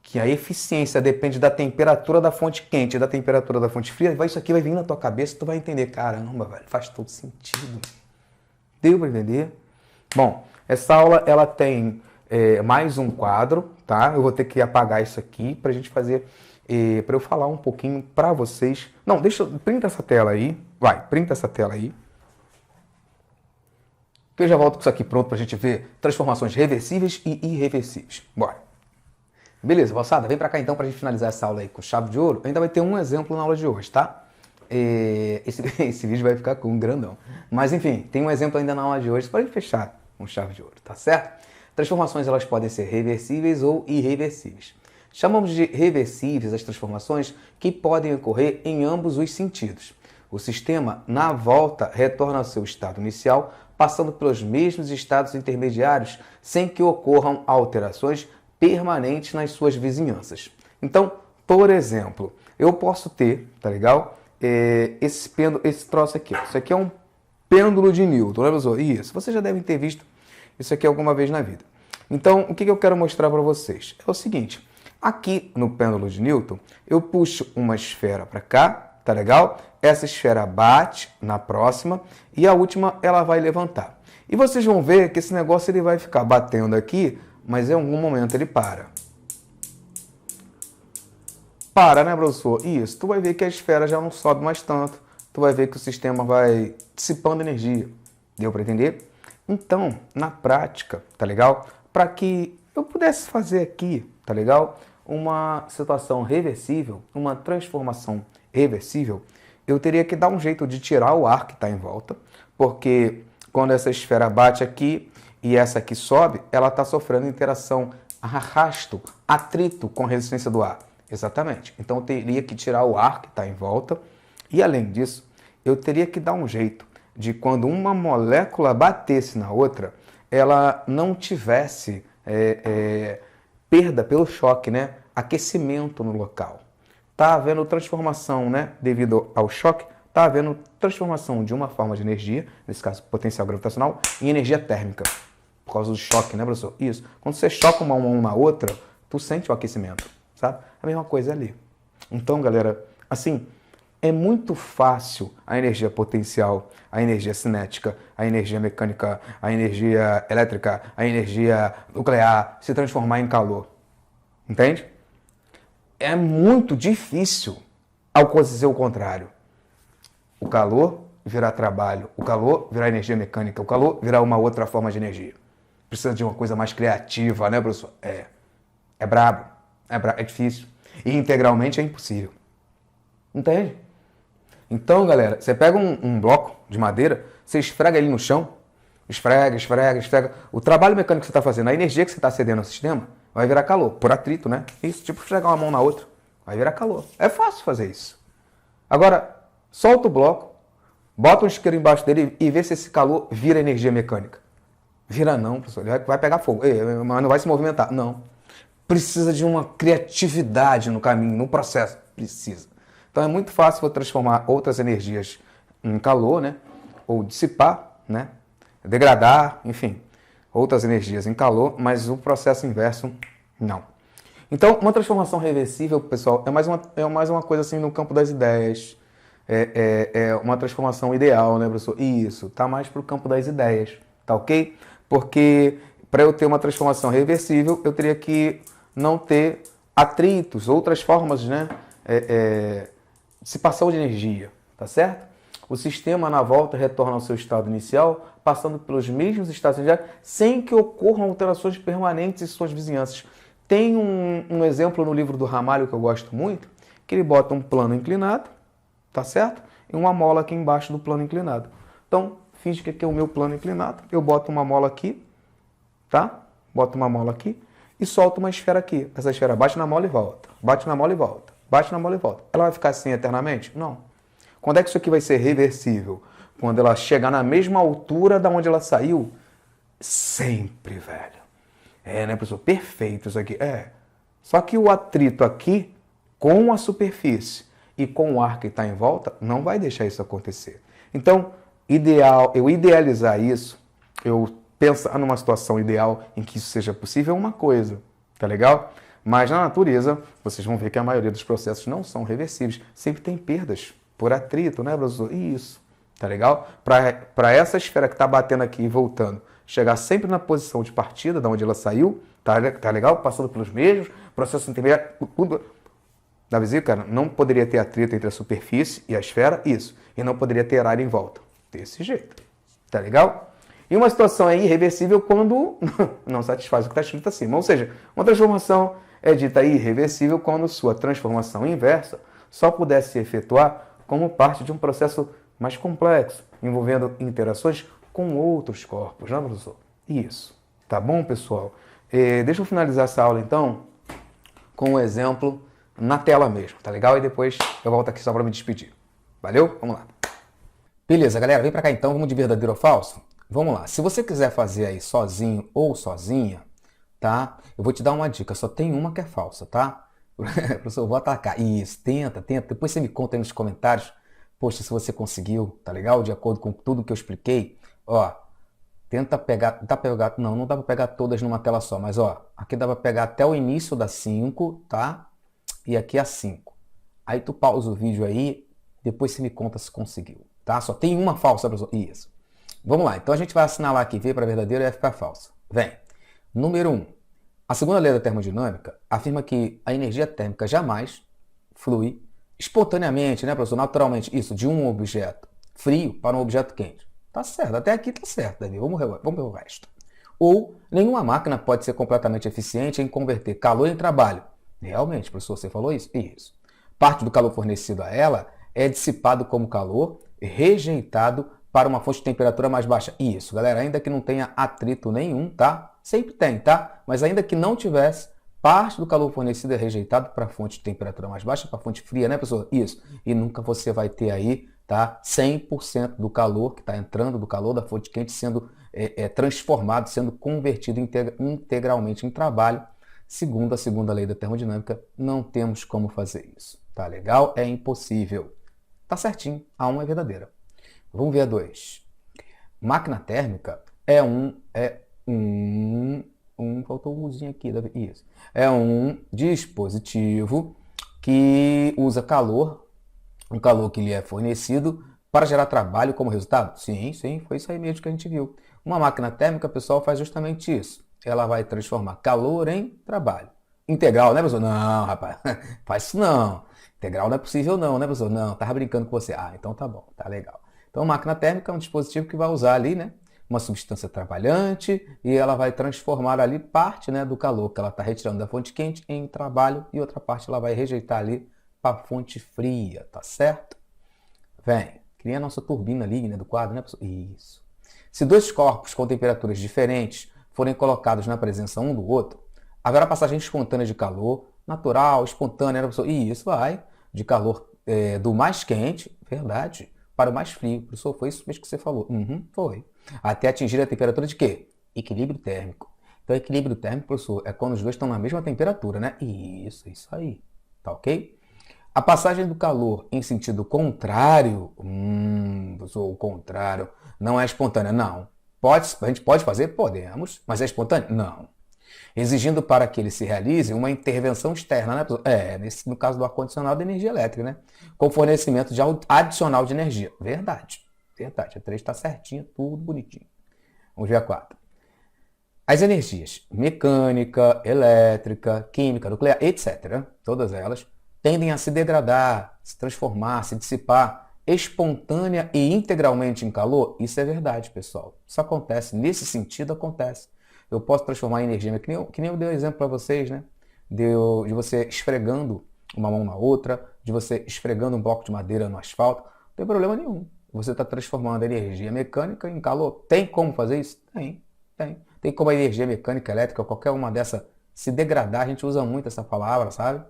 que a eficiência depende da temperatura da fonte quente e da temperatura da fonte fria, isso aqui vai vir na tua cabeça e tu vai entender, caramba, velho, faz todo sentido. Deu para entender? Bom, essa aula ela tem mais um quadro, tá? Eu vou ter que apagar isso aqui para a gente fazer, para eu falar um pouquinho para vocês. Não, printa essa tela aí, printa essa tela aí. Que eu já volto com isso aqui pronto para a gente ver transformações reversíveis e irreversíveis. Bora. Beleza, moçada, vem pra cá então pra gente finalizar essa aula aí com chave de ouro. Ainda vai ter um exemplo na aula de hoje, tá? Esse vídeo vai ficar com um grandão. Mas enfim, tem um exemplo ainda na aula de hoje pra gente fechar com chave de ouro, tá certo? Transformações elas podem ser reversíveis ou irreversíveis. Chamamos de reversíveis as transformações que podem ocorrer em ambos os sentidos. O sistema, na volta, retorna ao seu estado inicial, passando pelos mesmos estados intermediários sem que ocorram alterações permanentes nas suas vizinhanças. Então, por exemplo, eu posso ter, tá legal? Esse troço aqui, ó. Isso aqui é um pêndulo de Newton, né, pessoal? Isso, vocês já devem ter visto isso aqui alguma vez na vida. Então, o que eu quero mostrar para vocês? É o seguinte, aqui no pêndulo de Newton, eu puxo uma esfera para cá, tá legal? Essa esfera bate na próxima e a última ela vai levantar. E vocês vão ver que esse negócio ele vai ficar batendo aqui, mas em algum momento ele para. Para, né, professor? Isso. Tu vai ver que a esfera já não sobe mais tanto. Tu vai ver que o sistema vai dissipando energia. Deu para entender? Então, na prática, tá legal? Para que eu pudesse fazer aqui, tá legal? Uma situação reversível, uma transformação reversível, eu teria que dar um jeito de tirar o ar que está em volta, porque quando essa esfera bate aqui e essa aqui sobe, ela está sofrendo interação, arrasto, atrito com a resistência do ar. Exatamente. Então eu teria que tirar o ar que está em volta e, além disso, eu teria que dar um jeito de quando uma molécula batesse na outra, ela não tivesse perda pelo choque, né? Aquecimento no local. Está havendo transformação, né? Devido ao choque, está havendo transformação de uma forma de energia, nesse caso potencial gravitacional, em energia térmica. Por causa do choque, né, professor? Isso. Quando você choca uma na outra, tu sente o aquecimento, sabe? A mesma coisa ali. Então, galera, assim, é muito fácil a energia potencial, a energia cinética, a energia mecânica, a energia elétrica, a energia nuclear se transformar em calor. Entende? É muito difícil acontecer o contrário. O calor virar trabalho, o calor virar energia mecânica, o calor virar uma outra forma de energia. Precisa de uma coisa mais criativa, né, professor? É brabo, é difícil. E integralmente é impossível. Entende? Então, galera, você pega um bloco de madeira, você esfrega ele no chão, esfrega. O trabalho mecânico que você está fazendo, a energia que você está cedendo ao sistema, vai virar calor, por atrito, né? Isso, tipo esfregar uma mão na outra, vai virar calor. É fácil fazer isso. Agora, solta o bloco, bota um isqueiro embaixo dele e vê se esse calor vira energia mecânica. Vira não, professor, ele vai pegar fogo, mas não vai se movimentar. Não. Precisa de uma criatividade no caminho, no processo. Precisa. Então é muito fácil transformar outras energias em calor, né? Ou dissipar, né? Degradar, enfim, outras energias em calor, mas o processo inverso, não. Então, uma transformação reversível, pessoal, é mais uma coisa assim no campo das ideias. É uma transformação ideal, né, professor? Isso, tá mais para o campo das ideias, tá ok? Porque para eu ter uma transformação reversível, eu teria que não ter atritos, outras formas, né? Dissipação de energia, tá certo? O sistema na volta retorna ao seu estado inicial, passando pelos mesmos estados iniciais, sem que ocorram alterações permanentes em suas vizinhanças. Tem um exemplo no livro do Ramalho que eu gosto muito, que ele bota um plano inclinado, tá certo? E uma mola aqui embaixo do plano inclinado. Então, finge que aqui é o meu plano inclinado, eu boto uma mola aqui, tá? Boto uma mola aqui e solto uma esfera aqui. Essa esfera bate na mola e volta, bate na mola e volta. Bate na mola e volta. Ela vai ficar assim eternamente? Não. Quando é que isso aqui vai ser reversível? Quando ela chegar na mesma altura da onde ela saiu? Sempre, velho. Né, professor? Perfeito isso aqui. Só que o atrito aqui, com a superfície e com o ar que está em volta, não vai deixar isso acontecer. Então, eu idealizar isso, eu pensar numa situação ideal em que isso seja possível é uma coisa. Tá legal? Mas na natureza, vocês vão ver que a maioria dos processos não são reversíveis. Sempre tem perdas por atrito, né, professor? Isso, tá legal? Para essa esfera que está batendo aqui e voltando, chegar sempre na posição de partida, da onde ela saiu, tá legal? Passando pelos mesmos, processo intermediário, tudo. Na vesícula, cara, não poderia ter atrito entre a superfície e a esfera, isso. E não poderia ter ar em volta. Desse jeito, tá legal? E uma situação é irreversível quando não satisfaz o que está escrito acima. Ou seja, uma transformação é dita irreversível quando sua transformação inversa só pudesse se efetuar como parte de um processo mais complexo, envolvendo interações com outros corpos, não, professor? Isso. Tá bom, pessoal? Deixa eu finalizar essa aula, então, com um exemplo na tela mesmo, tá legal? E depois eu volto aqui só para me despedir. Valeu? Vamos lá. Beleza, galera. Vem para cá, então. Vamos de verdadeiro ou falso? Vamos lá. Se você quiser fazer aí sozinho ou sozinha, tá? Eu vou te dar uma dica. Só tem uma que é falsa, tá? Professor, eu vou atacar. Isso, tenta. Depois você me conta aí nos comentários. Poxa, se você conseguiu, tá legal? De acordo com tudo que eu expliquei. Ó, tenta pegar... Não dá pra pegar todas numa tela só. Mas, ó, aqui dá pra pegar até o início da 5, tá? E aqui a 5. Aí tu pausa o vídeo aí. Depois você me conta se conseguiu, tá? Só tem uma falsa, professor. Isso. Vamos lá. Então a gente vai assinalar aqui V para verdadeiro e F para falso. Vem. Número 1. A segunda lei da termodinâmica afirma que a energia térmica jamais flui espontaneamente, né, professor? Naturalmente, isso, de um objeto frio para um objeto quente. Tá certo, até aqui tá certo, Davi. Vamos ver o resto. Ou nenhuma máquina pode ser completamente eficiente em converter calor em trabalho. Realmente, professor, você falou isso? Isso. Parte do calor fornecido a ela é dissipado como calor rejeitado para uma fonte de temperatura mais baixa. Isso, galera, ainda que não tenha atrito nenhum, tá? Sempre tem, tá? Mas ainda que não tivesse, parte do calor fornecido é rejeitado para a fonte de temperatura mais baixa, para a fonte fria, né, pessoal? Isso. E nunca você vai ter aí, tá? 100% do calor que está entrando, do calor da fonte quente, sendo transformado, sendo convertido integralmente em trabalho. Segundo a segunda lei da termodinâmica, não temos como fazer isso. Tá legal? É impossível. Tá certinho, a 1 é verdadeira. Vamos ver a 2. Máquina térmica faltou um uzinho aqui, isso. É um dispositivo que usa calor, um calor que lhe é fornecido para gerar trabalho como resultado? Sim, foi isso aí mesmo que a gente viu. Uma máquina térmica, pessoal, faz justamente isso. Ela vai transformar calor em trabalho. Integral, né, professor? Não, rapaz, faz isso não. Integral não é possível não, né, professor? Não, tava brincando com você. Ah, então tá bom, tá legal. Então, máquina térmica é um dispositivo que vai usar ali, né, uma substância trabalhante e ela vai transformar ali parte, né, do calor que ela está retirando da fonte quente em trabalho e outra parte ela vai rejeitar ali para a fonte fria, tá certo? Vem, cria a nossa turbina ali, né, do quadro, né, professor? Isso. Se dois corpos com temperaturas diferentes forem colocados na presença um do outro, haverá passagem espontânea de calor, natural, espontânea, né, professor? E isso vai de calor do mais quente, verdade, para o mais frio. Professor, foi isso mesmo que você falou. Foi. Até atingir a temperatura de quê? Equilíbrio térmico. Então, equilíbrio térmico, professor, é quando os dois estão na mesma temperatura, né? Isso aí. Tá ok? A passagem do calor em sentido contrário, professor, o contrário, não é espontânea, não. A gente pode fazer? Podemos, mas é espontâneo? Não. Exigindo para que ele se realize uma intervenção externa, né? No caso do ar-condicionado, energia elétrica, né? Com fornecimento adicional de energia. Verdade. A 3 está certinha, tudo bonitinho. Vamos ver a 4. As energias mecânica, elétrica, química, nuclear, etc., todas elas, tendem a se degradar, se transformar, se dissipar espontânea e integralmente em calor. Isso é verdade, pessoal. Isso acontece, nesse sentido acontece. Eu posso transformar em energia, que nem eu dei um exemplo para vocês, né? De você esfregando uma mão na outra, de você esfregando um bloco de madeira no asfalto. Não tem problema nenhum. Você está transformando a energia mecânica em calor. Tem como fazer isso? Tem. Tem como a energia mecânica, elétrica, qualquer uma dessa se degradar. A gente usa muito essa palavra, sabe?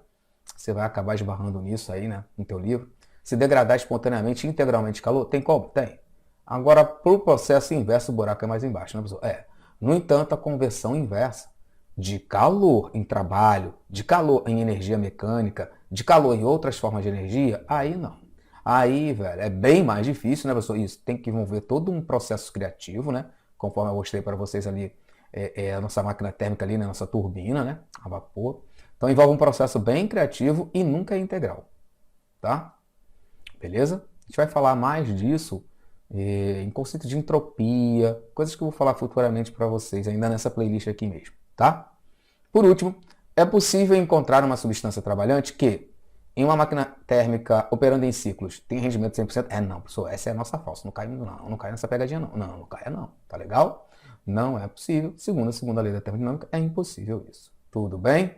Você vai acabar esbarrando nisso aí, né? No teu livro. Se degradar espontaneamente, integralmente calor. Tem como? Tem. Agora, para o processo inverso, o buraco é mais embaixo, né, pessoal? No entanto, a conversão inversa de calor em trabalho, de calor em energia mecânica, de calor em outras formas de energia, aí não. Aí, velho, é bem mais difícil, né, pessoal? Isso tem que envolver todo um processo criativo, né? Conforme eu mostrei para vocês ali, a nossa máquina térmica ali, né? Nossa turbina, né? A vapor. Então envolve um processo bem criativo e nunca é integral, tá? Beleza? A gente vai falar mais disso em conceito de entropia, coisas que eu vou falar futuramente para vocês, ainda nessa playlist aqui mesmo, tá? Por último, é possível encontrar uma substância trabalhante que, em uma máquina térmica operando em ciclos, tem rendimento 100%? Não, professor, essa é a nossa falsa, não cai nessa pegadinha não. Não cai não, tá legal? Não é possível, segundo a segunda lei da termodinâmica, é impossível isso. Tudo bem?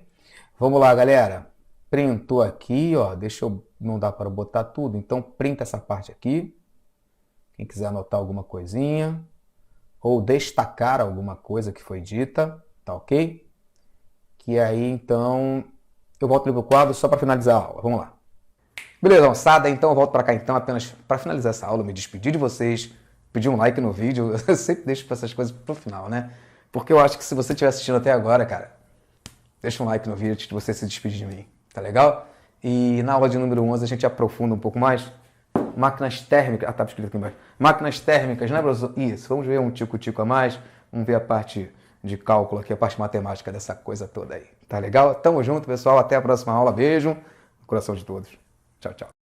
Vamos lá, galera. Printou aqui, ó, não dá para botar tudo, então printa essa parte aqui. Quem quiser anotar alguma coisinha ou destacar alguma coisa que foi dita, tá ok? Que aí, então, eu volto ali pro quadro só para finalizar a aula. Vamos lá. Beleza, moçada? Então eu volto para cá então apenas para finalizar essa aula, me despedir de vocês, pedir um like no vídeo. Eu sempre deixo essas coisas pro final, né? Porque eu acho que se você estiver assistindo até agora, cara, deixa um like no vídeo antes de você se despedir de mim, tá legal? E na aula de número 11 a gente aprofunda um pouco mais. Máquinas térmicas, tá escrito aqui embaixo. Máquinas térmicas, né, professor? Isso, vamos ver um tico-tico a mais, vamos ver a parte de cálculo aqui, a parte matemática dessa coisa toda aí. Tá legal? Tamo junto, pessoal, até a próxima aula. Beijo no coração de todos. Tchau, tchau.